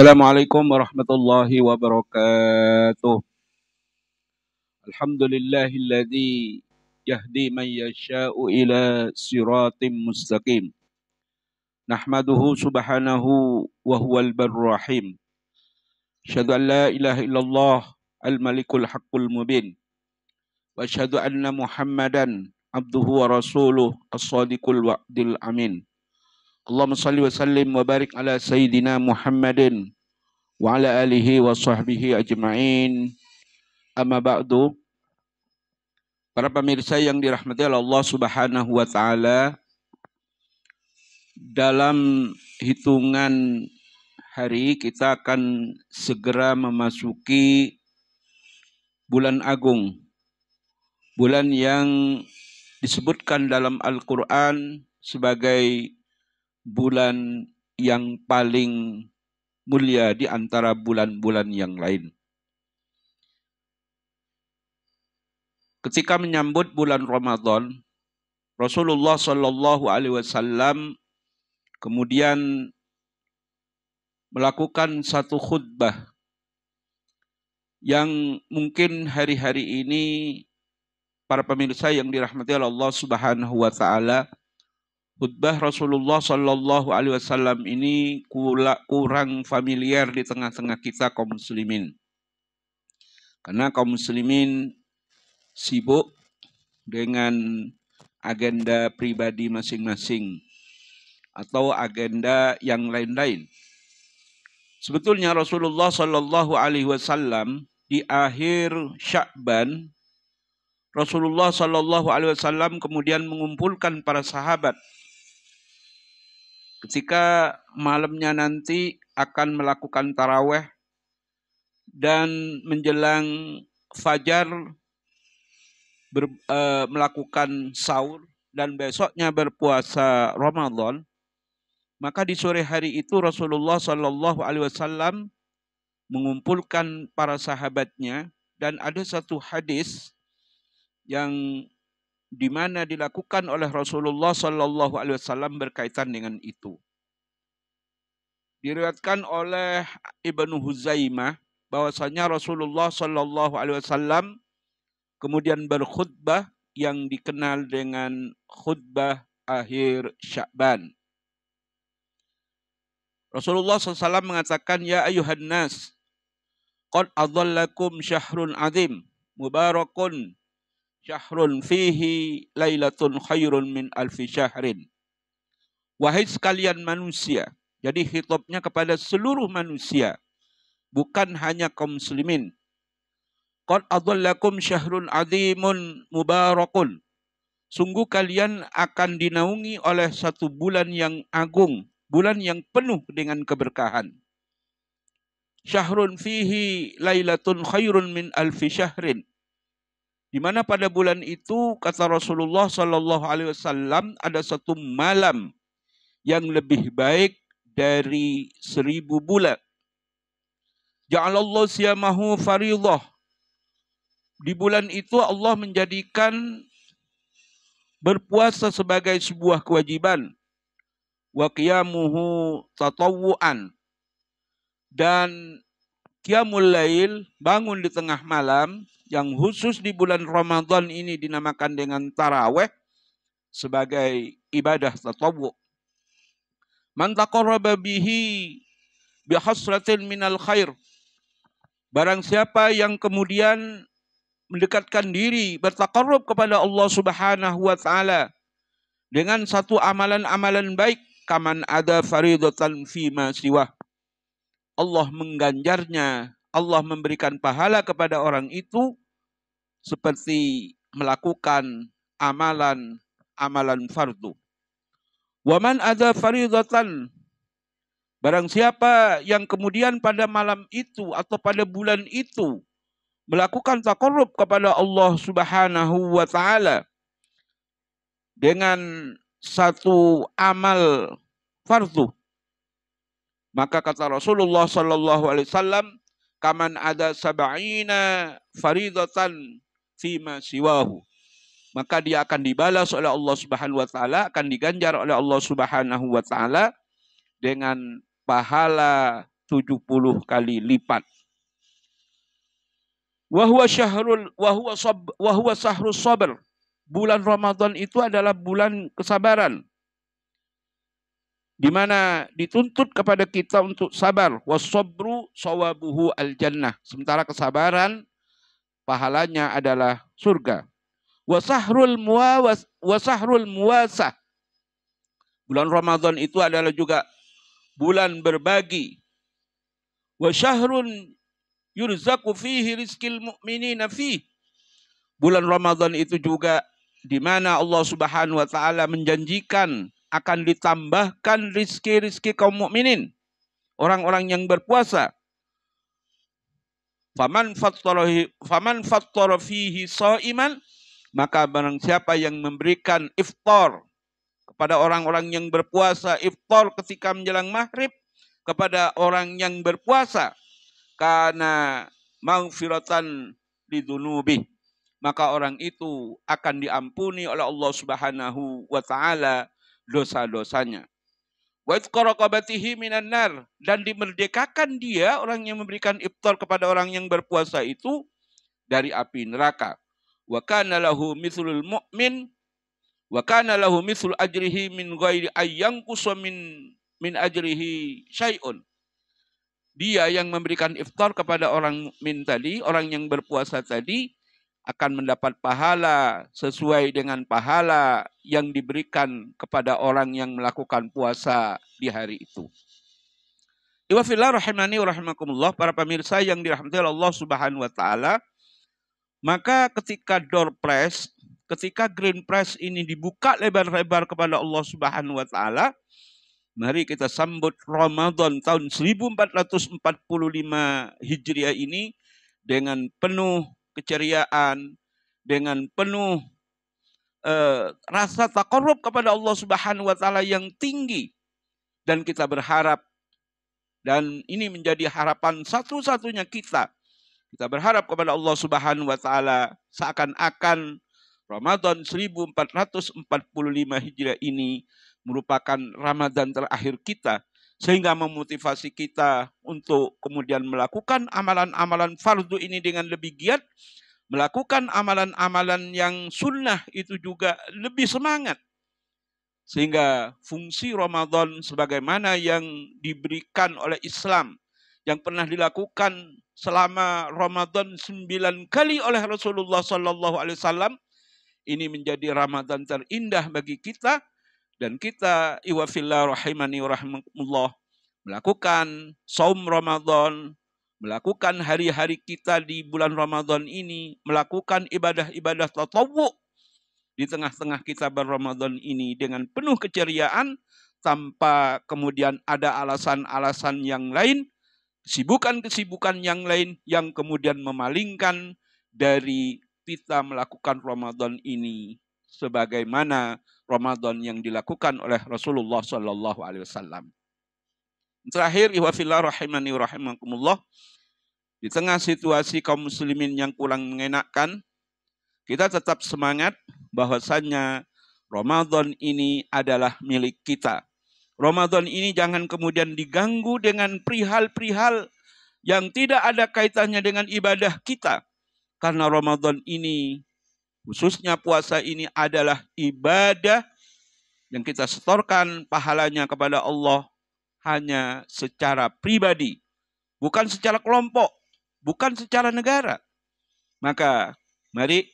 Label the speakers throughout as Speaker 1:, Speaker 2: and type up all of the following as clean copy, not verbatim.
Speaker 1: Assalamualaikum warahmatullahi wabarakatuh. Alhamdulillahilladzi yahdi man yasha'u ila siratim mustaqim. Nahmaduhu subhanahu wa huwal barur rahim. Asyhadu an la ilaha illallah al-malikul haqqul mubin. Wa asyhadu anna Muhammadan abduhu wa rasuluh as-sadiqul wa'dil amin. Allahumma salli wa sallim wa barik ala sayyidina Muhammadin wa ala alihi wa sahbihi ajma'in. Amma ba'du. Para pemirsa yang dirahmati oleh Allah Subhanahu wa taala, dalam hitungan hari kita akan segera memasuki bulan agung. Bulan yang disebutkan dalam Al-Qur'an sebagai bulan yang paling mulia di antara bulan-bulan yang lain. Ketika menyambut bulan Ramadan, Rasulullah Shallallahu Alaihi Wasallam kemudian melakukan satu khutbah yang mungkin hari-hari ini para pemirsa yang dirahmati oleh Allah Subhanahu Wa Taala, khutbah Rasulullah Shallallahu Alaihi Wasallam ini kurang familiar di tengah-tengah kita kaum muslimin, karena kaum muslimin sibuk dengan agenda pribadi masing-masing atau agenda yang lain-lain. Sebetulnya Rasulullah Shallallahu Alaihi Wasallam di akhir Sya'ban, Rasulullah Shallallahu Alaihi Wasallam kemudian mengumpulkan para sahabat ketika malamnya nanti akan melakukan taraweh dan menjelang fajar melakukan sahur dan besoknya berpuasa Ramadan. Maka di sore hari itu Rasulullah Shallallahu Alaihi Wasallam mengumpulkan para sahabatnya, dan ada satu hadis yang dimana dilakukan oleh Rasulullah Shallallahu Alaihi Wasallam berkaitan dengan itu. Diriwayatkan oleh Ibnu Huzaimah bahwasanya Rasulullah Shallallahu Alaihi Wasallam kemudian berkhutbah yang dikenal dengan khutbah akhir Sya'ban. Rasulullah SAW mengatakan, ya ayuhan nas, qad adhallakum syahrun azim, mubarakun, syahrun fihi lailatun khairun min alfi syahrin. Wahai sekalian manusia, jadi khitabnya kepada seluruh manusia, bukan hanya kaum muslimin. Qad adhallakum syahrun azimun mubarakun. Sungguh kalian akan dinaungi oleh satu bulan yang agung, bulan yang penuh dengan keberkahan. Syahrun fihi lailatun khairun min alfi syahrin. Di mana pada bulan itu kata Rasulullah Shallallahu Alaihi Wasallam ada satu malam yang lebih baik dari 1000 bulan. Ja'alallahu siyamahu faridah. Di bulan itu Allah menjadikan berpuasa sebagai sebuah kewajiban. Wa qiyamuhu tatawwu'an. Dan qiyamul lail, bangun di tengah malam, yang khusus di bulan Ramadan ini dinamakan dengan taraweh, sebagai ibadah tatawwu'. Man taqarraba bihi bihasratin minal khair. Barang siapa yang kemudian mendekatkan diri, bertaqarrub kepada Allah Subhanahu wa taala dengan satu amalan-amalan baik, kaman ada faridatan fima siwah. Allah mengganjarnya, Allah memberikan pahala kepada orang itu seperti melakukan amalan fardu. Wa man ada faridatan, barang siapa yang kemudian pada malam itu atau pada bulan itu melakukan taqarrub kepada Allah Subhanahu wa taala dengan satu amal fardu, maka kata Rasulullah Sallallahu Alaihi Wasallam, kaman ada sab'ina faridatan fima siwahu, maka dia akan dibalas oleh Allah Subhanahu wa taala, akan diganjar oleh Allah Subhanahu wa taala dengan pahala 70 kali lipat. Wa huwa syahrus sabr. Bulan Ramadan itu adalah bulan kesabaran, di mana dituntut kepada kita untuk sabar. Was-sabru sawabuhu al-jannah. Sementara kesabaran pahalanya adalah surga. Wasahrul muwasah. Bulan Ramadan itu adalah juga bulan berbagi. Wa syahrun yurzaqu fihi rizqil mu'minina fihi. Bulan Ramadan itu juga di mana Allah Subhanahu wa taala menjanjikan akan ditambahkan rizki-rizki kaum mukminin, orang-orang yang berpuasa. Faman fattara fihi shaiman, maka barang siapa yang memberikan iftar kepada orang-orang yang berpuasa, iftar ketika menjelang maghrib kepada orang yang berpuasa, kana maghfiratan lidunubi, maka orang itu akan diampuni oleh Allah Subhanahu wa taala dosa-dosanya. Wa itqaraqabatihi minan nar, dan dimerdekakan dia orang yang memberikan iftar kepada orang yang berpuasa itu dari api neraka. Wa kana lahu mithlul mu'min wa kana lahu mithlu ajrihi min ghairi ayyanqusa min ajrihi syai'un. Dia yang memberikan iftar kepada orang mukmin tadi, orang yang berpuasa tadi, akan mendapat pahala sesuai dengan pahala yang diberikan kepada orang yang melakukan puasa di hari itu. Iwa fillah rahimani wa rahimakumullah, para pemirsa yang dirahmati Allah Subhanahu wa taala, maka ketika door press, ketika green press ini dibuka lebar-lebar kepada Allah Subhanahu wa taala, mari kita sambut Ramadan tahun 1445 Hijriah ini dengan penuh keceriaan, dengan penuh rasa taqarrub kepada Allah Subhanahu wa taala yang tinggi, dan kita berharap, dan ini menjadi harapan satu-satunya kita berharap kepada Allah Subhanahu wa taala seakan-akan Ramadan 1445 Hijriah ini merupakan Ramadan terakhir kita, sehingga memotivasi kita untuk kemudian melakukan amalan-amalan fardu ini dengan lebih giat, melakukan amalan-amalan yang sunnah itu juga lebih semangat, sehingga fungsi Ramadan sebagaimana yang diberikan oleh Islam, yang pernah dilakukan selama Ramadan 9 kali oleh Rasulullah SAW, ini menjadi Ramadan terindah bagi kita. Dan kita iwafillah rahimani wa rahimakumullah melakukan saum Ramadan, melakukan hari-hari kita di bulan Ramadan ini, melakukan ibadah-ibadah tatawwu di tengah-tengah kita berRamadan ini dengan penuh keceriaan, tanpa kemudian ada alasan-alasan yang lain, kesibukan-kesibukan yang lain yang kemudian memalingkan dari kita melakukan Ramadan ini sebagaimana Ramadan yang dilakukan oleh Rasulullah Sallallahu Alaihi Wasallam. Terakhir, ihwafillah rahimani rahimakumullah, di tengah situasi kaum muslimin yang kurang mengenakan, kita tetap semangat bahwasannya Ramadan ini adalah milik kita. Ramadan ini jangan kemudian diganggu dengan perihal-perihal yang tidak ada kaitannya dengan ibadah kita, karena Ramadan ini, khususnya puasa ini, adalah ibadah yang kita setorkan pahalanya kepada Allah hanya secara pribadi, bukan secara kelompok, bukan secara negara. Maka mari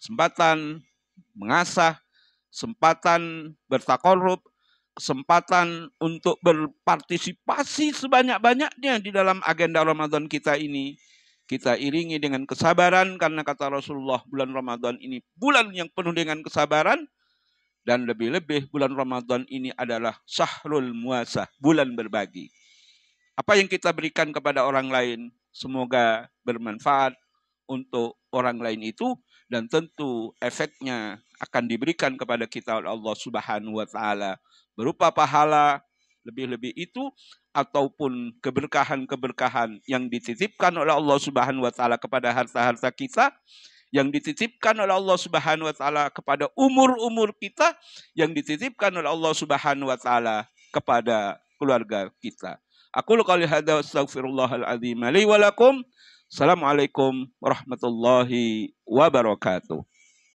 Speaker 1: kesempatan mengasah, kesempatan bertaqarrub, kesempatan untuk berpartisipasi sebanyak-banyaknya di dalam agenda Ramadan kita ini, kita iringi dengan kesabaran, karena kata Rasulullah, bulan Ramadan ini bulan yang penuh dengan kesabaran, dan lebih-lebih bulan Ramadan ini adalah syahrul muwasah, bulan berbagi. Apa yang kita berikan kepada orang lain, semoga bermanfaat untuk orang lain itu, dan tentu efeknya akan diberikan kepada kita oleh Allah Subhanahu wa taala berupa pahala, lebih-lebih itu ataupun keberkahan-keberkahan yang dititipkan oleh Allah Subhanahu wa taala kepada harta-harta kita, yang dititipkan oleh Allah Subhanahu wa taala kepada umur-umur kita, yang dititipkan oleh Allah Subhanahu wa taala kepada keluarga kita. Aku qouli hadza astaghfirullahal azim li wa lakum. Assalamualaikum warahmatullahi wabarakatuh.